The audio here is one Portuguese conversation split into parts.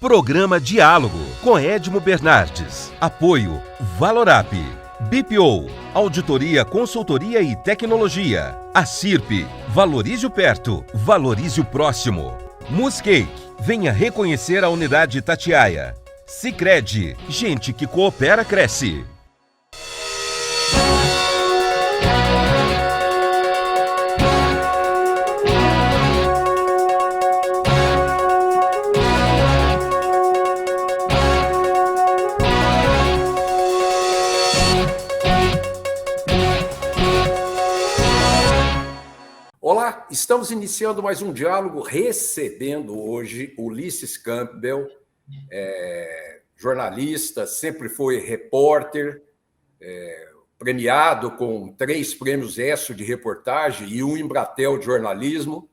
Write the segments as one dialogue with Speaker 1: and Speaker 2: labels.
Speaker 1: Programa Diálogo com Edmo Bernardes. Apoio Valorap, BPO, Auditoria, Consultoria e Tecnologia. A CIRP, valorize o perto, valorize o próximo. Muscake, venha reconhecer a unidade Itatiaia. Sicredi, gente que coopera cresce.
Speaker 2: Olá, estamos iniciando mais um diálogo, recebendo hoje Ulisses Campbell, jornalista, sempre foi repórter, premiado com 3 prêmios ESSO de reportagem e 1 Embratel de jornalismo.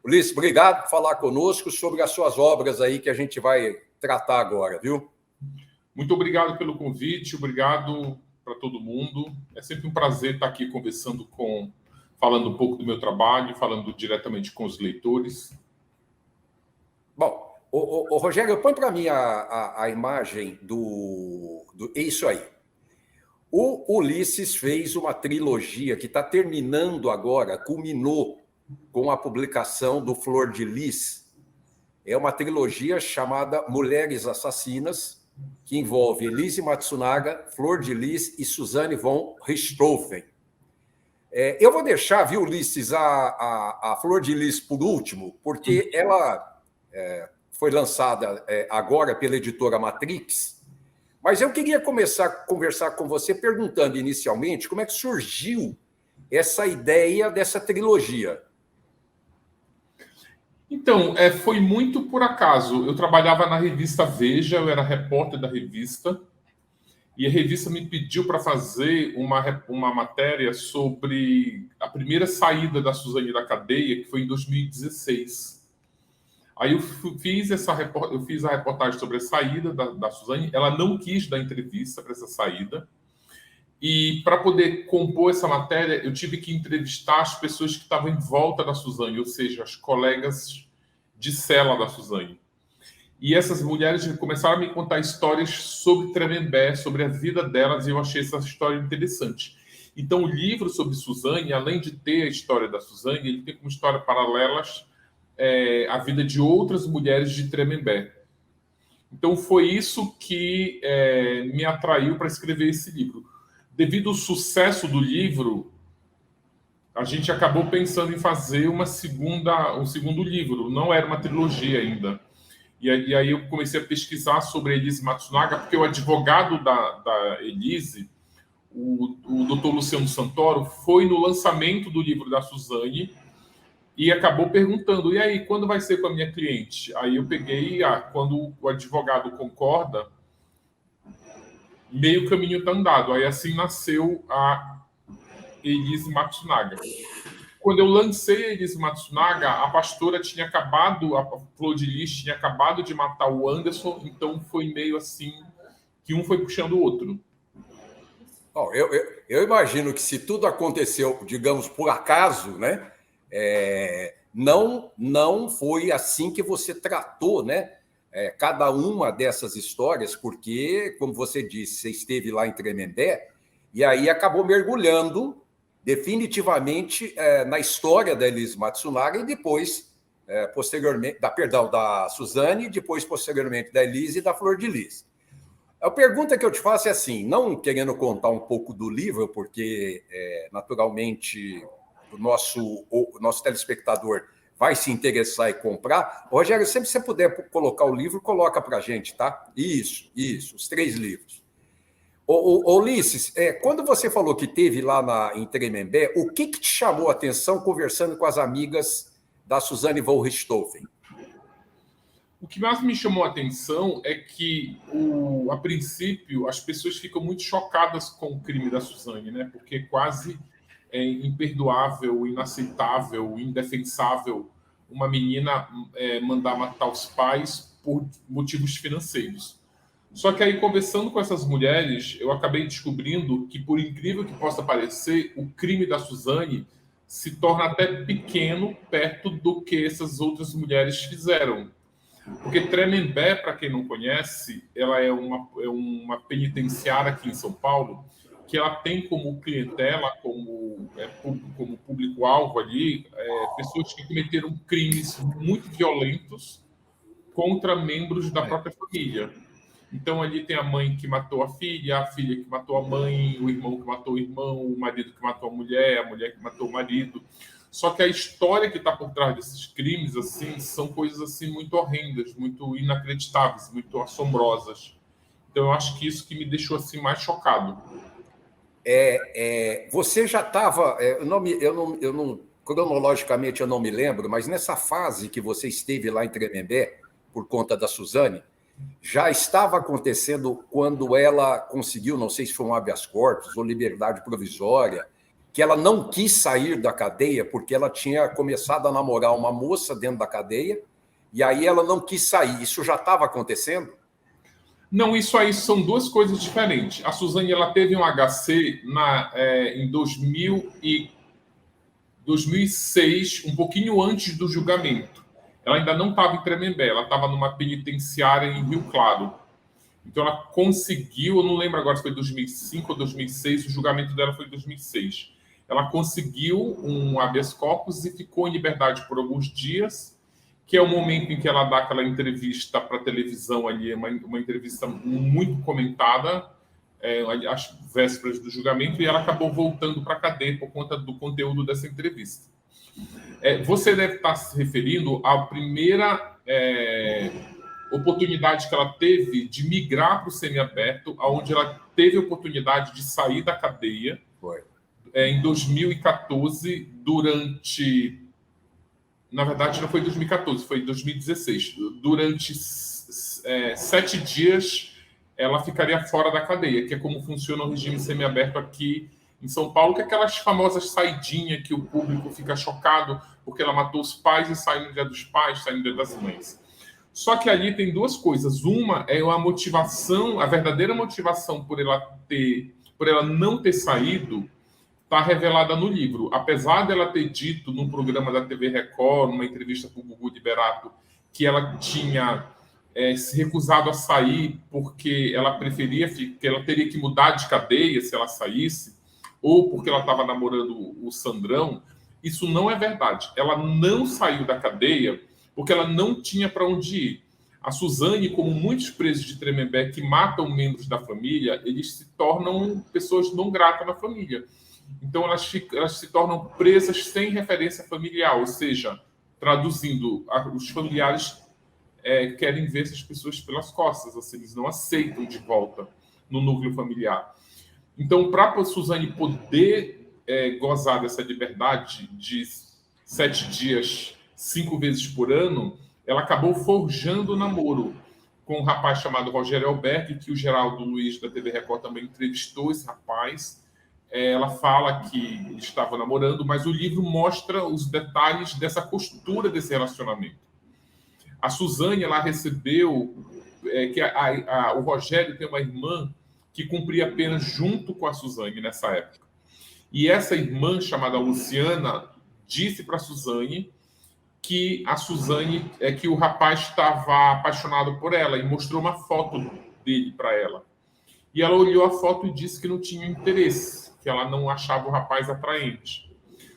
Speaker 2: Ulisses, obrigado por falar conosco sobre as suas obras aí que a gente vai tratar agora, viu?
Speaker 3: Muito obrigado pelo convite, obrigado para todo mundo. É sempre um prazer estar aqui conversando falando um pouco do meu trabalho, falando diretamente com os leitores.
Speaker 2: Bom, o Rogério, põe para mim a imagem do... É isso aí. O Ulisses fez uma trilogia que está terminando agora, culminou com a publicação do Flor de Lis. É uma trilogia chamada Mulheres Assassinas, que envolve Elise Matsunaga, Flor de Lis e Suzane von Richthofen. Eu vou deixar, viu, Ulisses, a Flor de Lis por último, porque ela foi lançada agora pela editora Matrix, mas eu queria começar a conversar com você perguntando inicialmente como é que surgiu essa ideia dessa trilogia.
Speaker 3: Então, foi muito por acaso. Eu trabalhava na revista Veja, eu era repórter da revista, e a revista me pediu para fazer uma matéria sobre a primeira saída da Suzane da cadeia, que foi em 2016. Aí eu fiz a reportagem sobre a saída da Suzane. Ela não quis dar entrevista para essa saída. E para poder compor essa matéria, eu tive que entrevistar as pessoas que estavam em volta da Suzane, ou seja, as colegas de cela da Suzane. E essas mulheres começaram a me contar histórias sobre Tremembé, sobre a vida delas, e eu achei essa história interessante. Então, o livro sobre Suzane, além de ter a história da Suzane, ele tem como história paralelas a vida de outras mulheres de Tremembé. Então, foi isso que me atraiu para escrever esse livro. Devido ao sucesso do livro, a gente acabou pensando em fazer um segundo livro. Não era uma trilogia ainda. E aí eu comecei a pesquisar sobre a Elise Matsunaga, porque o advogado da Elise, o Dr. Luciano Santoro, foi no lançamento do livro da Suzane e acabou perguntando, e aí, quando vai ser com a minha cliente? Aí eu peguei, quando o advogado concorda, meio caminho está andado. Aí assim nasceu a Elise Matsunaga. Quando eu lancei a Elise Matsunaga, a pastora tinha acabado, a Flor de Lis tinha acabado de matar o Anderson, então foi meio assim que um foi puxando o outro.
Speaker 2: Bom, eu imagino que se tudo aconteceu, digamos, por acaso, né? Não foi assim que você tratou, né? Cada uma dessas histórias, porque, como você disse, você esteve lá em Tremembé e aí acabou mergulhando definitivamente na história da Elise Matsunaga e depois, posteriormente, da Suzane, e depois, posteriormente, da Elise e da Flor de Lis. A pergunta que eu te faço é assim, não querendo contar um pouco do livro, porque, naturalmente, o nosso telespectador vai se interessar e comprar. Rogério, sempre que você puder colocar o livro, coloca para a gente, tá? Isso, os 3 livros. Ulisses, quando você falou que teve lá em Tremembé, o que te chamou a atenção conversando com as amigas da Suzane von Richthofen?
Speaker 3: O que mais me chamou a atenção é que, a princípio, as pessoas ficam muito chocadas com o crime da Suzane, né? Porque quase é imperdoável, inaceitável, indefensável uma menina mandar matar os pais por motivos financeiros. Só que aí, conversando com essas mulheres, eu acabei descobrindo que, por incrível que possa parecer, o crime da Suzane se torna até pequeno perto do que essas outras mulheres fizeram. Porque Tremembé, para quem não conhece, ela é uma penitenciária aqui em São Paulo, que ela tem como clientela, como público-alvo ali, pessoas que cometeram crimes muito violentos contra membros da própria família. Então, ali tem a mãe que matou a filha que matou a mãe, o irmão que matou o irmão, o marido que matou a mulher que matou o marido. Só que a história que está por trás desses crimes, assim, são coisas assim muito horrendas, muito inacreditáveis, muito assombrosas. Então, eu acho que isso que me deixou assim mais chocado.
Speaker 2: Você já estava, cronologicamente eu não me lembro, mas nessa fase que você esteve lá em Tremembé, por conta da Suzane, já estava acontecendo quando ela conseguiu, não sei se foi um habeas corpus ou liberdade provisória, que ela não quis sair da cadeia porque ela tinha começado a namorar uma moça dentro da cadeia, e aí ela não quis sair. Isso já estava acontecendo?
Speaker 3: Não, isso aí são duas coisas diferentes. A Suzane, ela teve um HC em 2006, um pouquinho antes do julgamento. Ela ainda não estava em Tremembé, ela estava numa penitenciária em Rio Claro. Então ela conseguiu, eu não lembro agora se foi 2005 ou 2006, o julgamento dela foi em 2006. Ela conseguiu um habeas corpus e ficou em liberdade por alguns dias, que é o momento em que ela dá aquela entrevista para a televisão ali, uma entrevista muito comentada, às vésperas do julgamento, e ela acabou voltando para a cadeia por conta do conteúdo dessa entrevista. Você deve estar se referindo à primeira oportunidade que ela teve de migrar para o semiaberto, onde ela teve a oportunidade de sair da cadeia.
Speaker 2: Foi.
Speaker 3: Em 2014, durante... Na verdade, não foi 2014, foi 2016. Durante 7 dias, ela ficaria fora da cadeia, que é como funciona o regime semiaberto aqui em São Paulo, que é aquelas famosas saidinhas que o público fica chocado porque ela matou os pais e sai no dia dos pais, sai no dia das mães. Só que ali tem duas coisas. Uma é a motivação, a verdadeira motivação por ela não ter saído, está revelada no livro. Apesar dela ter dito num programa da TV Record, numa entrevista com o Gugu Liberato, que ela tinha se recusado a sair porque ela preferia, que ela teria que mudar de cadeia se ela saísse, ou porque ela estava namorando o Sandrão, isso não é verdade. Ela não saiu da cadeia porque ela não tinha para onde ir. A Suzane, como muitos presos de Tremembé que matam membros da família, eles se tornam pessoas não gratas na família. Então, elas se tornam presas sem referência familiar, ou seja, traduzindo, os familiares querem ver essas pessoas pelas costas, ou seja, eles não aceitam de volta no núcleo familiar. Então, para a Suzane poder gozar dessa liberdade de 7 dias, 5 vezes por ano, ela acabou forjando o namoro com um rapaz chamado Rogério Alberti, que o Geraldo Luiz da TV Record também entrevistou esse rapaz. Ela fala que ele estava namorando, mas o livro mostra os detalhes dessa costura desse relacionamento. A Suzane, ela recebeu... o Rogério tem uma irmã que cumpria pena junto com a Suzane nessa época. E essa irmã, chamada Luciana, disse para a Suzane que que o rapaz estava apaixonado por ela e mostrou uma foto dele para ela. E ela olhou a foto e disse que não tinha interesse, que ela não achava o rapaz atraente.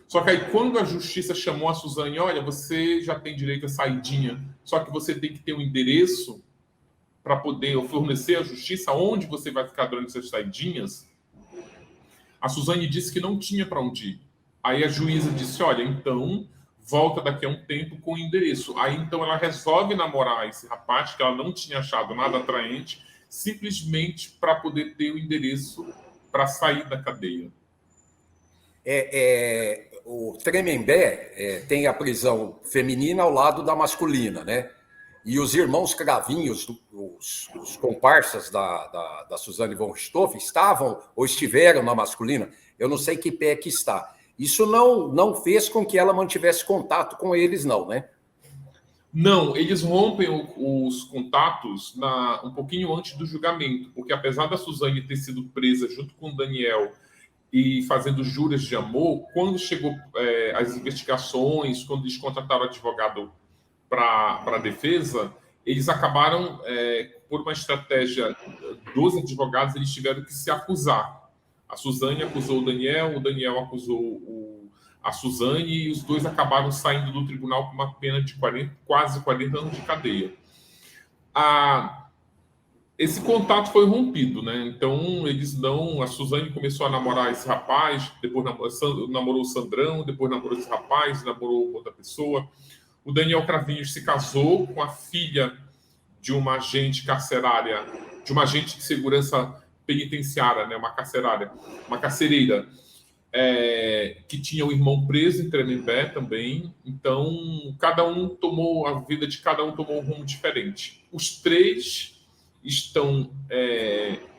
Speaker 3: Só que aí, quando a justiça chamou a Suzane, olha, você já tem direito à saidinha, só que você tem que ter um endereço para poder fornecer à justiça onde você vai ficar durante essas saidinhas, a Suzane disse que não tinha para onde ir. Aí a juíza disse, olha, então volta daqui a um tempo com o endereço. Aí então ela resolve namorar esse rapaz, que ela não tinha achado nada atraente, simplesmente para poder ter o endereço para sair da cadeia.
Speaker 2: O Tremembé tem a prisão feminina ao lado da masculina, né? E os irmãos Cravinhos, os comparsas da Suzane von Richthofen, estavam ou estiveram na masculina. Eu não sei que pé que está. Isso não fez com que ela mantivesse contato com eles, não, né?
Speaker 3: Não, eles rompem os contatos um pouquinho antes do julgamento, porque apesar da Suzane ter sido presa junto com o Daniel e fazendo juras de amor, quando chegou as investigações, quando eles contrataram advogado para a defesa, eles acabaram, por uma estratégia dos advogados, eles tiveram que se acusar. A Suzane acusou o Daniel acusou a Suzane, e os dois acabaram saindo do tribunal com uma pena de quase 40 anos de cadeia. Esse contato foi rompido, né? Então, a Suzane começou a namorar esse rapaz, depois namorou o Sandrão, depois namorou esse rapaz, namorou outra pessoa. O Daniel Cravinhos se casou com a filha de uma agente carcerária, de uma agente de segurança penitenciária, né? Uma carcereira, que tinha um irmão preso em Tremembé também. Então, a vida de cada um tomou um rumo diferente. Os três estão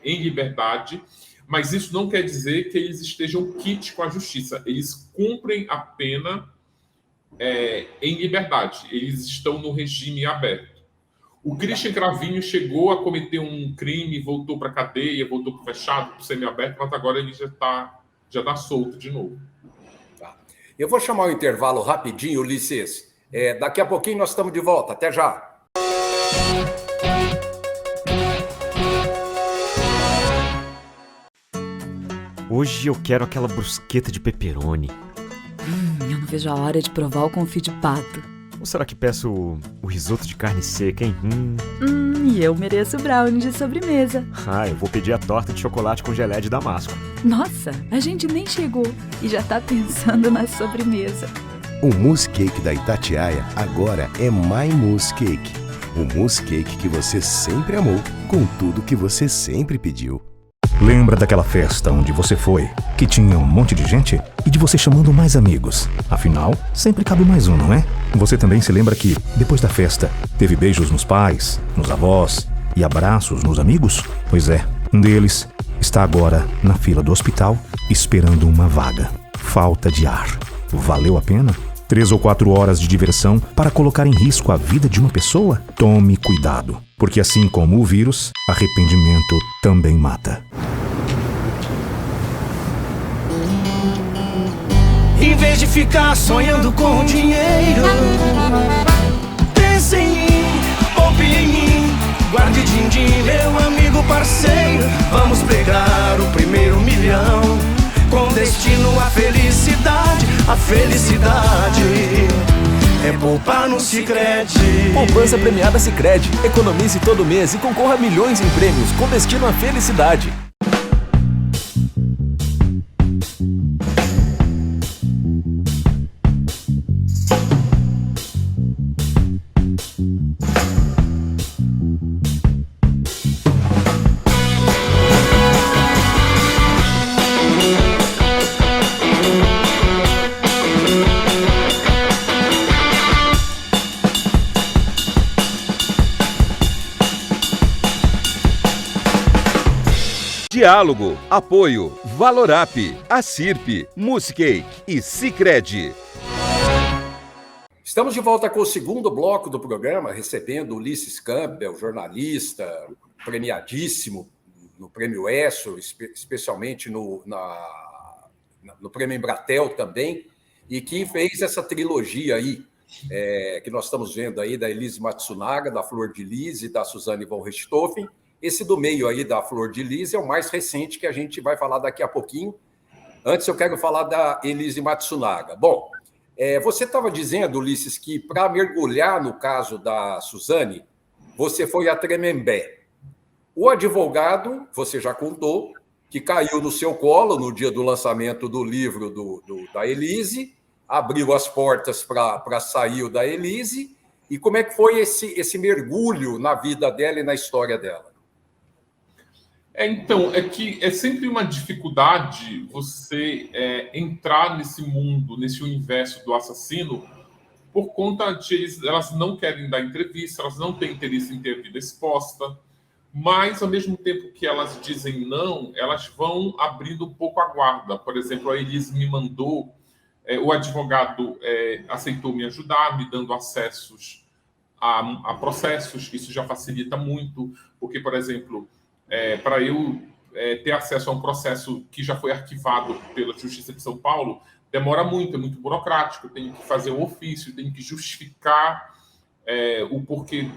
Speaker 3: em liberdade, mas isso não quer dizer que eles estejam quites com a justiça. Eles cumprem a pena em liberdade. Eles estão no regime aberto. O Christian Cravinho chegou a cometer um crime, voltou para a cadeia, voltou para o fechado, para o semiaberto, mas agora ele já está solto de novo.
Speaker 2: Tá. Eu vou chamar o intervalo rapidinho, Ulisses. Daqui a pouquinho nós estamos de volta. Até já.
Speaker 4: Hoje eu quero aquela brusqueta de pepperoni.
Speaker 5: Eu não vejo a hora de provar o confit de pato.
Speaker 4: Ou será que peço o risoto de carne seca, hein?
Speaker 5: E eu mereço brownie de sobremesa.
Speaker 4: Eu vou pedir a torta de chocolate com geleia de damasco.
Speaker 5: Nossa, a gente nem chegou e já tá pensando na sobremesa.
Speaker 6: O mousse cake da Itatiaia agora é My Mousse Cake. O mousse cake que você sempre amou, com tudo que você sempre pediu.
Speaker 7: Lembra daquela festa onde você foi, que tinha um monte de gente e de você chamando mais amigos? Afinal, sempre cabe mais um, não é? Você também se lembra que, depois da festa, teve beijos nos pais, nos avós e abraços nos amigos? Pois é, um deles está agora na fila do hospital esperando uma vaga. Falta de ar. Valeu a pena? 3 ou 4 horas de diversão para colocar em risco a vida de uma pessoa? Tome cuidado, porque assim como o vírus, arrependimento também mata.
Speaker 8: Em vez de ficar sonhando com dinheiro, pense em mim, poupe em mim, guarde din-din, meu amigo parceiro. Vamos pegar o primeiro milhão, com destino à felicidade. A felicidade é poupar no Sicredi.
Speaker 9: Poupança premiada Sicredi. Economize todo mês e concorra a milhões em prêmios com destino à felicidade.
Speaker 1: Diálogo, apoio, Valorap, Acirp, Mousse Cake e Sicredi.
Speaker 2: Estamos de volta com o segundo bloco do programa, recebendo Ulisses Campbell, jornalista, premiadíssimo no Prêmio ESSO, especialmente no Prêmio Embratel também, e que fez essa trilogia aí, que nós estamos vendo aí, da Elise Matsunaga, da Flor de Lis e da Suzane von Richthofen. Esse do meio aí da Flor de Lis é o mais recente, que a gente vai falar daqui a pouquinho. Antes eu quero falar da Elise Matsunaga. Bom, você estava dizendo, Ulisses, que para mergulhar no caso da Suzane, você foi a Tremembé. O advogado, você já contou, que caiu no seu colo no dia do lançamento do livro da Elise, abriu as portas para sair da Elise. E como é que foi esse mergulho na vida dela e na história dela?
Speaker 3: Então, é que é sempre uma dificuldade você entrar nesse mundo, nesse universo do assassino, por conta de elas não querem dar entrevista, elas não têm interesse em ter a vida exposta, mas, ao mesmo tempo que elas dizem não, elas vão abrindo um pouco a guarda. Por exemplo, a Elise me mandou, o advogado aceitou me ajudar, me dando acessos a processos, isso já facilita muito, porque, por exemplo, para eu ter acesso a um processo que já foi arquivado pela Justiça de São Paulo, demora muito, é muito burocrático, eu tenho que fazer um ofício, tenho que justificar o porquê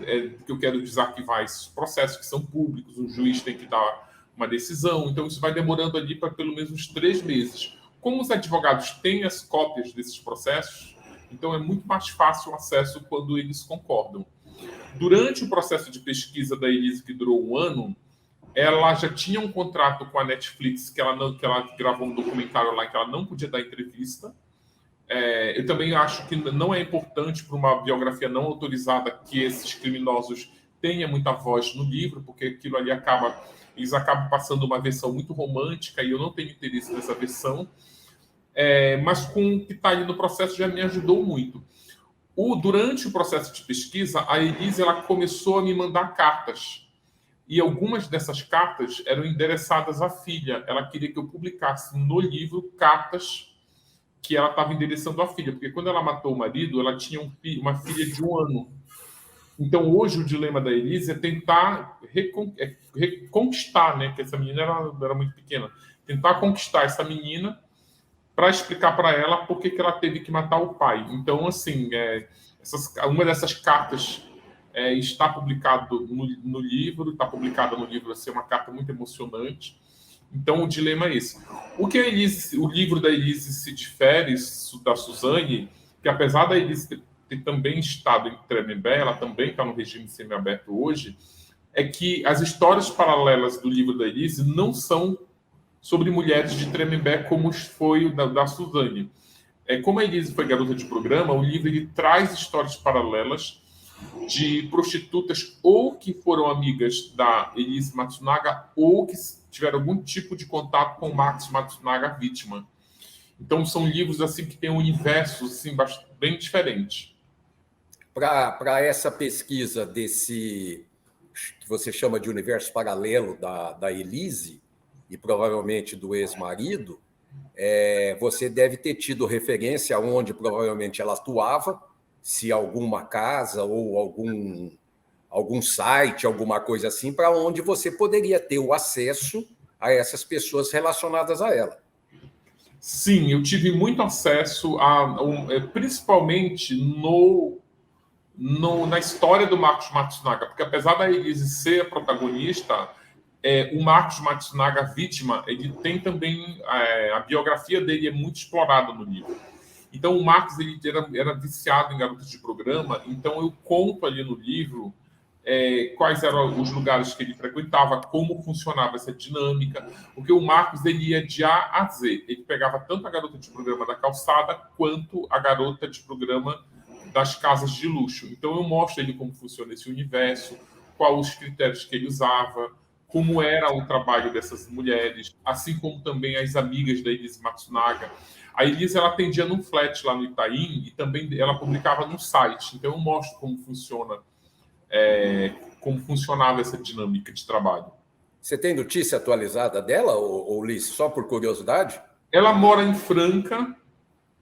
Speaker 3: que eu quero desarquivar esses processos que são públicos, o juiz tem que dar uma decisão, então isso vai demorando ali para pelo menos uns 3 meses. Como os advogados têm as cópias desses processos, então é muito mais fácil o acesso quando eles concordam. Durante o processo de pesquisa da Elise, que durou 1 ano, ela já tinha um contrato com a Netflix, que ela gravou um documentário lá que ela não podia dar entrevista. Eu também acho que não é importante para uma biografia não autorizada que esses criminosos tenham muita voz no livro, porque aquilo ali eles acabam passando uma versão muito romântica e eu não tenho interesse nessa versão. Mas com o que está ali no processo já me ajudou muito. Durante o processo de pesquisa, a Elise ela começou a me mandar cartas. E algumas dessas cartas eram endereçadas à filha. Ela queria que eu publicasse no livro cartas que ela estava endereçando à filha. Porque quando ela matou o marido, ela tinha uma filha de 1 ano. Então, hoje, o dilema da Elise é tentar reconquistar, né? Porque essa menina era muito pequena. Tentar conquistar essa menina para explicar para ela por que ela teve que matar o pai. Então, assim, uma dessas cartas está publicado no livro, está publicada no livro, assim, é uma carta muito emocionante. Então, o dilema é esse. O livro da Elise se difere da Suzane, que apesar da Elise ter também estado em Tremembé, ela também está no regime semiaberto hoje, é que as histórias paralelas do livro da Elise não são sobre mulheres de Tremembé, como foi o da Suzane. Como a Elise foi garota de programa, o livro ele traz histórias paralelas de prostitutas ou que foram amigas da Elise Matsunaga ou que tiveram algum tipo de contato com o Max Matsunaga, vítima. Então, são livros assim que têm um universo assim, bem diferente.
Speaker 2: Para essa pesquisa desse que você chama de universo paralelo da Elise, e provavelmente do ex-marido, você deve ter tido referência aonde provavelmente ela atuava, se alguma casa ou algum site, alguma coisa assim, para onde você poderia ter o acesso a essas pessoas relacionadas a ela.
Speaker 3: Sim, eu tive muito acesso, principalmente na história do Marcos Matsunaga, porque apesar da Elise ser a protagonista, o Marcos Matsunaga, vítima, ele tem também... a biografia dele é muito explorada no livro. Então, o Marcos ele era viciado em garotas de programa, então eu conto ali no livro quais eram os lugares que ele frequentava, como funcionava essa dinâmica, porque o Marcos ele ia de A a Z. Ele pegava tanto a garota de programa da calçada, quanto a garota de programa das casas de luxo. Então, eu mostro ele como funciona esse universo, quais os critérios que ele usava, como era o trabalho dessas mulheres, assim como também as amigas da Elise Matsunaga. A Elise ela atendia num flat lá no Itaim e também ela publicava no site. Então eu mostro como funcionava essa dinâmica de trabalho.
Speaker 2: Você tem notícia atualizada dela, Ulisses, só por curiosidade?
Speaker 3: Ela mora em Franca,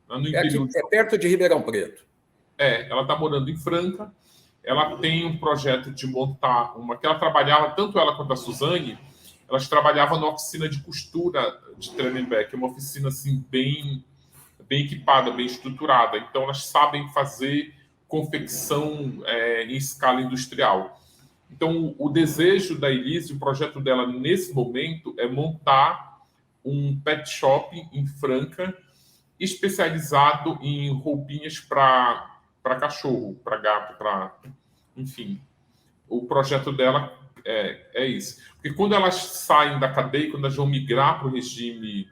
Speaker 3: no interior.
Speaker 2: É perto de Ribeirão Preto.
Speaker 3: Ela está morando em Franca. Ela tem um projeto de montar que ela trabalhava, tanto ela quanto a Suzane, elas trabalhavam na oficina de costura de Tremembé, que é uma oficina assim, bem equipada, bem estruturada. Então, elas sabem fazer confecção em escala industrial. Então, o desejo da Elise, o projeto dela nesse momento, é montar um pet shop em Franca, especializado em roupinhas para cachorro, para gato, enfim. O projeto dela é isso. Porque quando elas saem da cadeia, quando elas vão migrar para o regime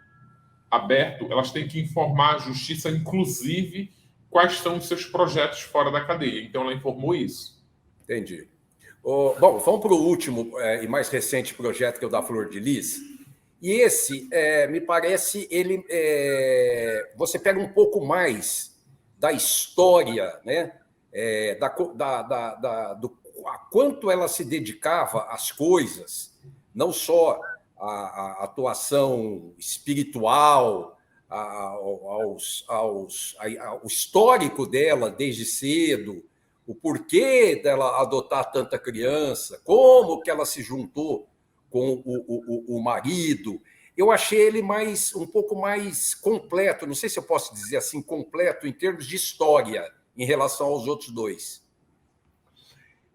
Speaker 3: aberto, elas têm que informar a justiça, inclusive, quais são os seus projetos fora da cadeia. Então, ela informou isso.
Speaker 2: Entendi. Bom, vamos para o último e mais recente projeto, que é o da Flor de Lis. E esse, me parece, você pega um pouco mais da história, né? Do quanto ela se dedicava às coisas, não só à atuação espiritual, ao histórico dela desde cedo, o porquê dela adotar tanta criança, como que ela se juntou com o marido. Eu achei ele um pouco mais completo, não sei se eu posso dizer assim, completo em termos de história, em relação aos outros dois.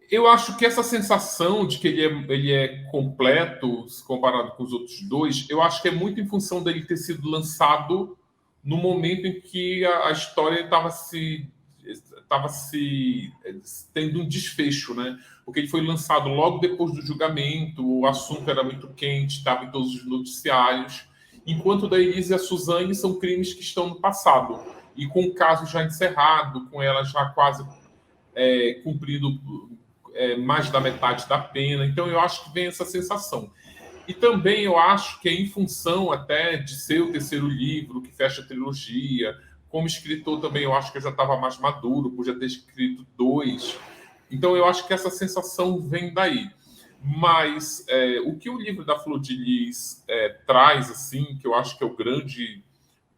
Speaker 3: Eu acho que essa sensação de que ele é completo, comparado com os outros dois, eu acho que é muito em função dele ter sido lançado no momento em que a história estava tendo um desfecho, né? Porque ele foi lançado logo depois do julgamento, o assunto era muito quente, estava em todos os noticiários, enquanto o da Elise e a Suzane são crimes que estão no passado, e com o caso já encerrado, com ela já quase cumprido mais da metade da pena. Então, eu acho que vem essa sensação. E também eu acho que é em função até de ser o terceiro livro, que fecha a trilogia. Como escritor também, eu acho que eu já estava mais maduro, podia ter escrito 2. Então, eu acho que essa sensação vem daí. Mas o que o livro da Flor de Lis traz, assim, que eu acho que é o grande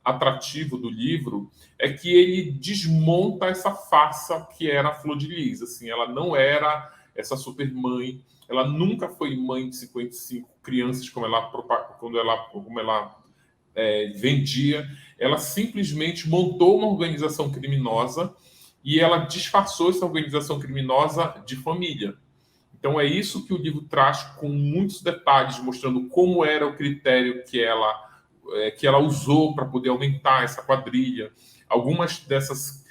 Speaker 3: atrativo do livro, é que ele desmonta essa farsa que era a Flor de Lis. Assim, ela não era essa super mãe, ela nunca foi mãe de 55 crianças como ela vendia. Ela simplesmente montou uma organização criminosa e ela disfarçou essa organização criminosa de família. Então é isso que o livro traz com muitos detalhes, mostrando como era o critério que ela usou para poder aumentar essa quadrilha. Algumas desses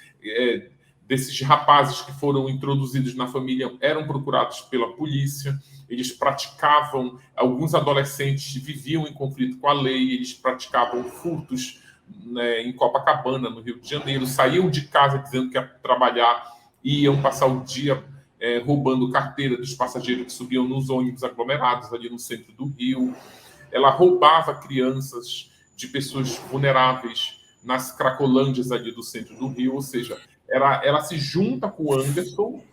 Speaker 3: rapazes que foram introduzidos na família eram procurados pela polícia, eles praticavam, alguns adolescentes viviam em conflito com a lei, eles praticavam furtos, né, em Copacabana, no Rio de Janeiro, saíam de casa dizendo que ia trabalhar e iam passar o dia roubando carteira dos passageiros que subiam nos ônibus aglomerados ali no centro do Rio. Ela roubava crianças de pessoas vulneráveis nas cracolândias ali do centro do Rio, ou seja, ela se junta com o Anderson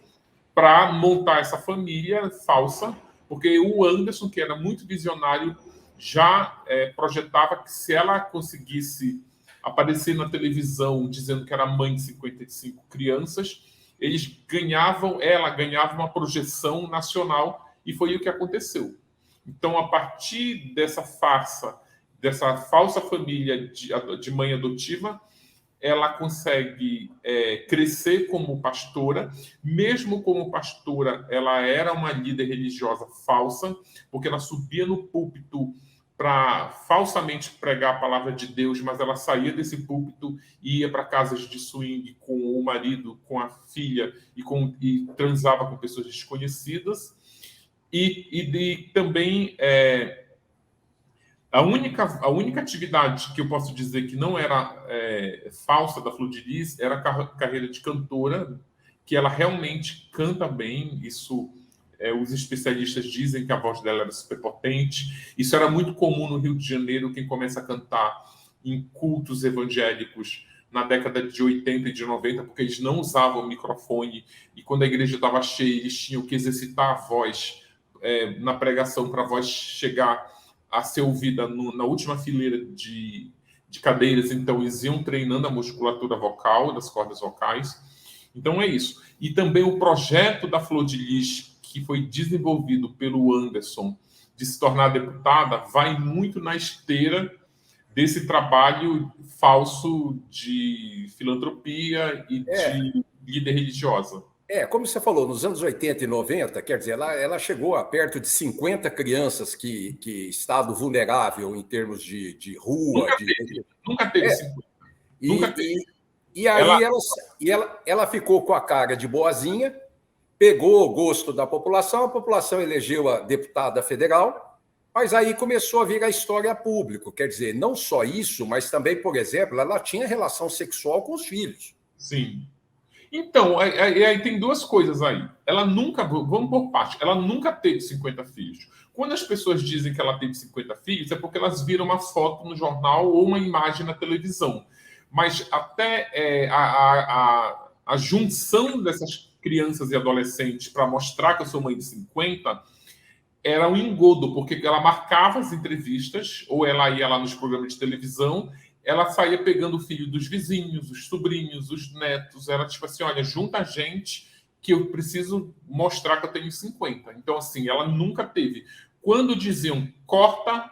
Speaker 3: para montar essa família falsa, porque o Anderson, que era muito visionário, já projetava que se ela conseguisse aparecer na televisão dizendo que era mãe de 55 crianças, ela ganhava uma projeção nacional, e foi o que aconteceu. Então, a partir dessa farsa, dessa falsa família de mãe adotiva, ela consegue crescer como pastora. Mesmo como pastora, ela era uma líder religiosa falsa, porque ela subia no púlpito para falsamente pregar a palavra de Deus, mas ela saía desse púlpito e ia para casas de swing com o marido, com a filha, e transava com pessoas desconhecidas. E também a única atividade que eu posso dizer que não era falsa da Flor de Lis era a carreira de cantora, que ela realmente canta bem. Isso, os especialistas dizem que a voz dela era super potente. Isso era muito comum no Rio de Janeiro, quem começa a cantar em cultos evangélicos na década de 80 e de 90, porque eles não usavam microfone, e quando a igreja estava cheia, eles tinham que exercitar a voz na pregação para a voz chegar a ser ouvida na última fileira de cadeiras. Então, eles iam treinando a musculatura vocal, das cordas vocais. Então, é isso. E também o projeto da Flor de Lis, que foi desenvolvido pelo Anderson, de se tornar deputada, vai muito na esteira desse trabalho falso de filantropia e de líder religiosa.
Speaker 2: Como você falou, nos anos 80 e 90, quer dizer, ela chegou a perto de 50 crianças que estado vulnerável em termos de rua.
Speaker 3: Nunca teve 50. Nunca teve.
Speaker 2: E aí ela ficou com a cara de boazinha, pegou o gosto da população, a população elegeu a deputada federal, mas aí começou a vir a história a público. Quer dizer, não só isso, mas também, por exemplo, ela tinha relação sexual com os filhos.
Speaker 3: Sim. Então, aí tem duas coisas aí. Ela nunca, vamos por parte, ela nunca teve 50 filhos. Quando as pessoas dizem que ela teve 50 filhos, é porque elas viram uma foto no jornal ou uma imagem na televisão. Mas até a junção dessas crianças e adolescentes para mostrar que eu sou mãe de 50 era um engodo, porque ela marcava as entrevistas, ou ela ia lá nos programas de televisão, ela saía pegando o filho dos vizinhos, os sobrinhos, os netos. Era tipo assim, olha, junta a gente que eu preciso mostrar que eu tenho 50. Então, assim, ela nunca teve. Quando diziam, corta,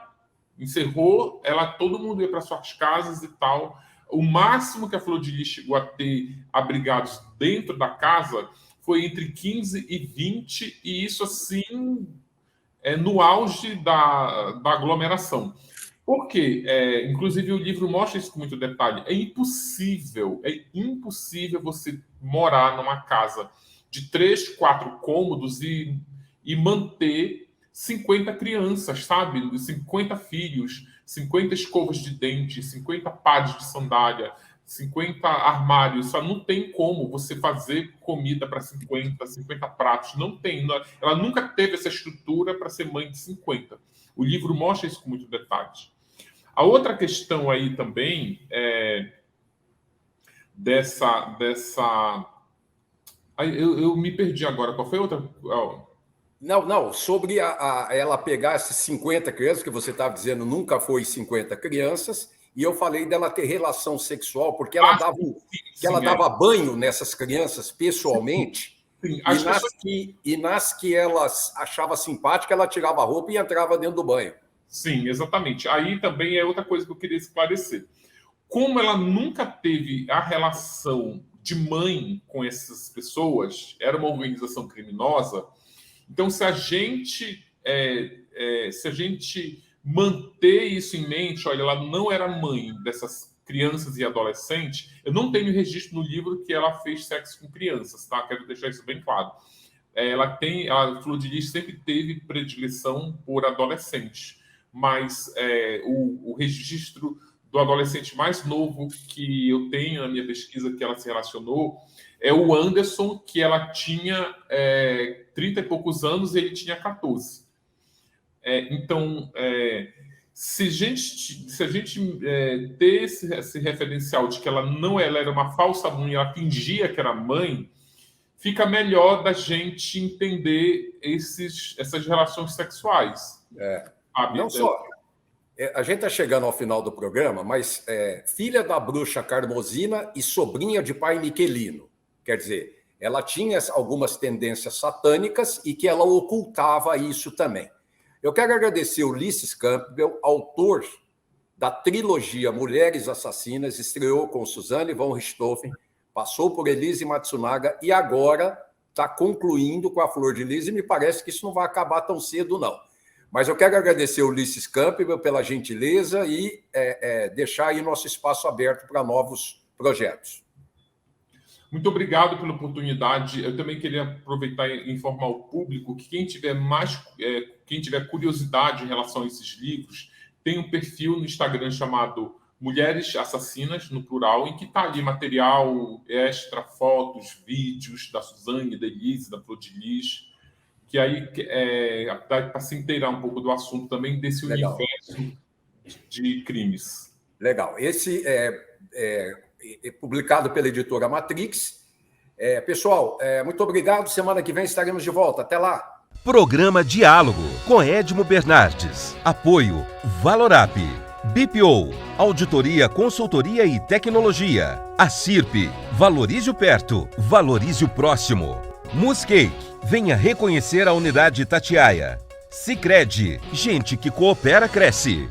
Speaker 3: encerrou, todo mundo ia para suas casas e tal. O máximo que a Flor de Lis chegou a ter abrigados dentro da casa foi entre 15 e 20, e isso assim no auge da aglomeração. Por quê? Inclusive o livro mostra isso com muito detalhe. É impossível você morar numa casa de 3, 4 cômodos e manter 50 crianças, sabe? 50 filhos, 50 escovas de dente, 50 pares de sandália, 50 armários. Só não tem como você fazer comida para 50 pratos. Não tem. Ela nunca teve essa estrutura para ser mãe de 50. O livro mostra isso com muito detalhe. A outra questão aí também é dessa... Eu me perdi agora. Qual foi a outra?
Speaker 2: Não, sobre ela pegar essas 50 crianças, que você estava dizendo nunca foi 50 crianças, e eu falei dela ter relação sexual, porque ela dava banho nessas crianças pessoalmente, sim. E nas que elas achava simpática, ela tirava a roupa e entrava dentro do banho.
Speaker 3: Sim, exatamente. Aí também é outra coisa que eu queria esclarecer. Como ela nunca teve a relação de mãe com essas pessoas, era uma organização criminosa, então se a gente manter isso em mente, olha, ela não era mãe dessas crianças e adolescentes, eu não tenho registro no livro que ela fez sexo com crianças, tá? Quero deixar isso bem claro. A Flor de Lis sempre teve predileção por adolescentes, mas o registro do adolescente mais novo que eu tenho na minha pesquisa que ela se relacionou é o Anderson, que ela tinha 30 e poucos anos e ele tinha 14. Então, se a gente ter esse referencial de que ela era uma falsa mãe, ela fingia que era mãe, fica melhor da gente entender essas relações sexuais.
Speaker 2: Não só. A gente está chegando ao final do programa, mas filha da bruxa Carmosina e sobrinha de pai Miquelino. Quer dizer, ela tinha algumas tendências satânicas e que ela ocultava isso também. Eu quero agradecer o Ulisses Campbell, autor da trilogia Mulheres Assassinas, estreou com Suzanne von Richthofen, passou por Elise Matsunaga e agora está concluindo com a Flor de Lis, e me parece que isso não vai acabar tão cedo, não. Mas eu quero agradecer o Ulisses Campbell pela gentileza e deixar aí nosso espaço aberto para novos projetos.
Speaker 3: Muito obrigado pela oportunidade. Eu também queria aproveitar e informar o público que quem tiver curiosidade em relação a esses livros, tem um perfil no Instagram chamado Mulheres Assassinas, no plural, em que está ali material extra, fotos, vídeos da Suzane, da Elise, da Flor de Lis, que aí dá para se inteirar um pouco do assunto também, desse
Speaker 2: Legal.
Speaker 3: Universo de crimes.
Speaker 2: Legal. Esse é publicado pela editora Matrix. Pessoal, muito obrigado. Semana que vem estaremos de volta. Até lá.
Speaker 1: Programa Diálogo com Edmo Bernardes. Apoio Valorap, BPO, Auditoria, Consultoria e Tecnologia. A CIRP, Valorize o Perto, Valorize o Próximo. Muscake, venha reconhecer a unidade Itatiaia. Sicredi, gente que coopera cresce.